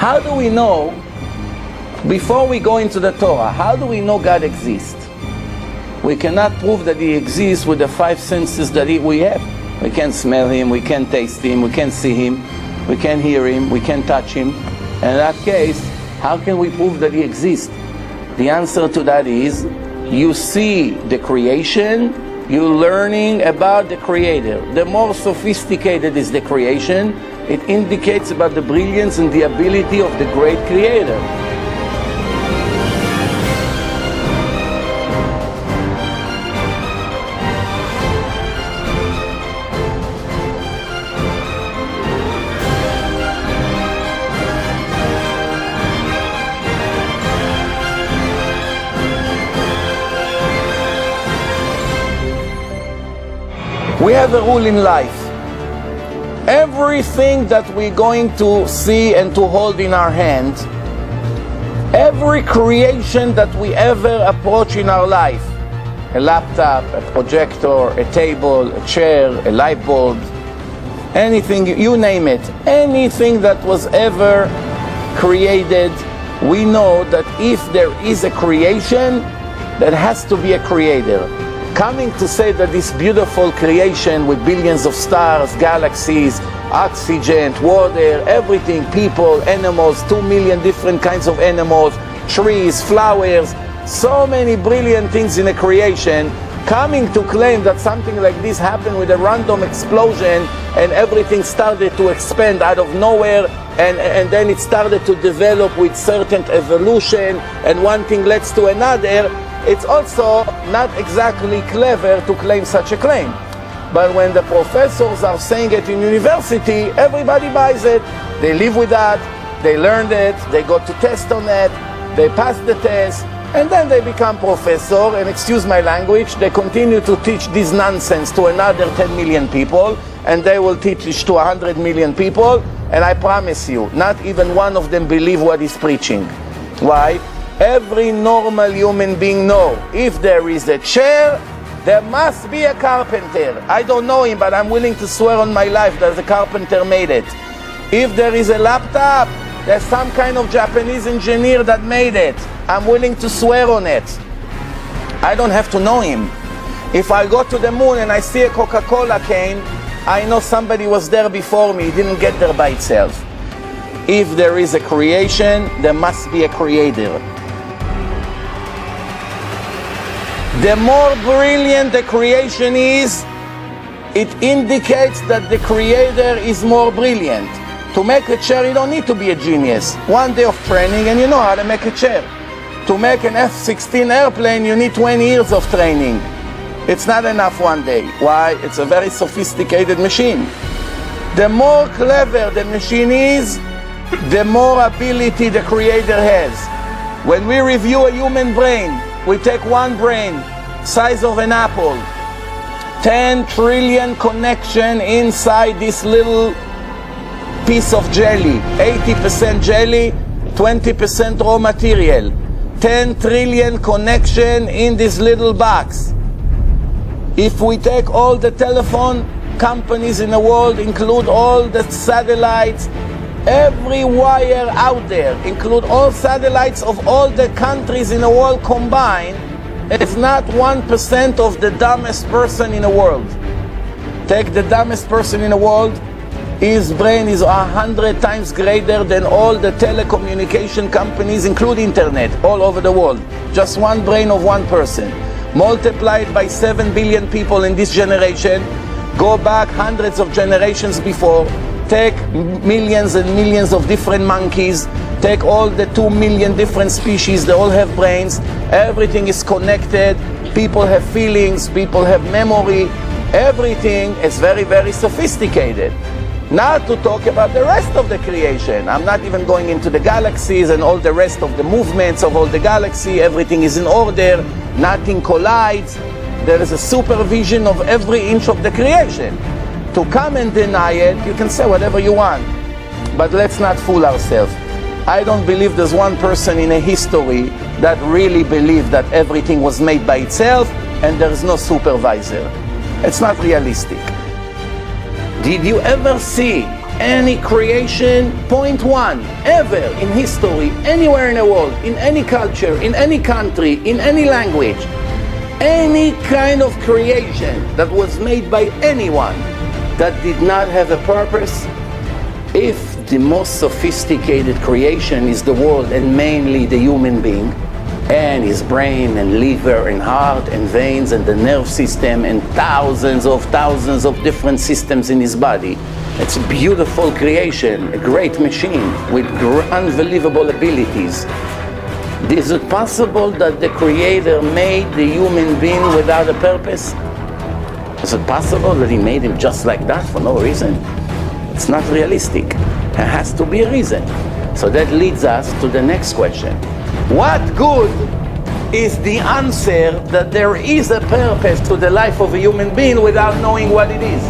How do we know, before we go into the Torah, how do we know God exists? We cannot prove that He exists with the five senses that we have. We can't smell Him, we can't taste Him, we can't see Him, we can't hear Him, we can't touch Him. And in that case, how can we prove that He exists? The answer to that is, you see the creation, you're learning about the Creator. The more sophisticated is the creation, it indicates about the brilliance and the ability of the great Creator. We have a rule in life. Everything that we're going to see and to hold in our hand, every creation that we ever approach in our life, a laptop, a projector, a table, a chair, a light bulb, anything, you name it, anything that was ever created, we know that if there is a creation, there has to be a creator. Coming to say that this beautiful creation with billions of stars, galaxies, oxygen, water, everything, people, animals, 2 million different kinds of animals, trees, flowers, so many brilliant things in a creation, coming to claim that something like this happened with a random explosion and everything started to expand out of nowhere, and then it started to develop with certain evolution, and one thing leads to another. It's also not exactly clever to claim such a claim. But when the professors are saying it in university, everybody buys it. They live with that, they learned it, they got to test on it, they pass the test, and then they become professor, and excuse my language, they continue to teach this nonsense to another 10 million people, and they will teach it to 100 million people, and I promise you, not even one of them believe what he's preaching. Why? Every normal human being knows if there is a chair, there must be a carpenter. I don't know him, but I'm willing to swear on my life that the carpenter made it. If there is a laptop, there's some kind of Japanese engineer that made it. I'm willing to swear on it. I don't have to know him. If I go to the moon and I see a Coca-Cola can, I know somebody was there before me. He didn't get there by itself. If there is a creation, there must be a creator. The more brilliant the creation is, it indicates that the creator is more brilliant. To make a chair, you don't need to be a genius. One day of training and you know how to make a chair. To make an F-16 airplane, you need 20 years of training. It's not enough one day. Why? It's a very sophisticated machine. The more clever the machine is, the more ability the creator has. When we review a human brain, we take one brain, size of an apple, 10 trillion connection inside this little piece of jelly, 80% jelly, 20% raw material, 10 trillion connection in this little box. If we take all the telephone companies in the world, include all the satellites, every wire out there, include all satellites of all the countries in the world combined, it's not 1% of the dumbest person in the world. Take the dumbest person in the world, his brain is 100 times greater than all the telecommunication companies, including internet, all over the world. Just one brain of one person. Multiplied by 7 billion people in this generation, go back hundreds of generations before, take millions and millions of different monkeys, take all the 2 million different species, they all have brains, everything is connected, people have feelings, people have memory, everything is very, very sophisticated. Not to talk about the rest of the creation. I'm not even going into the galaxies and all the rest of the movements of all the galaxy, everything is in order, nothing collides, there is a supervision of every inch of the creation. To come and deny it, you can say whatever you want. But let's not fool ourselves. I don't believe there's one person in a history that really believed that everything was made by itself and there's no supervisor. It's not realistic. Did you ever see any creation, point one, ever in history, anywhere in the world, in any culture, in any country, in any language, any kind of creation that was made by anyone that did not have a purpose, if the most sophisticated creation is the world and mainly the human being, and his brain and liver and heart and veins and the nerve system and thousands of different systems in his body. It's a beautiful creation, a great machine with unbelievable abilities. Is it possible that the Creator made the human being without a purpose? Is it possible that he made him just like that for no reason? It's not realistic. There has to be a reason. So that leads us to the next question. What good is the answer that there is a purpose to the life of a human being without knowing what it is?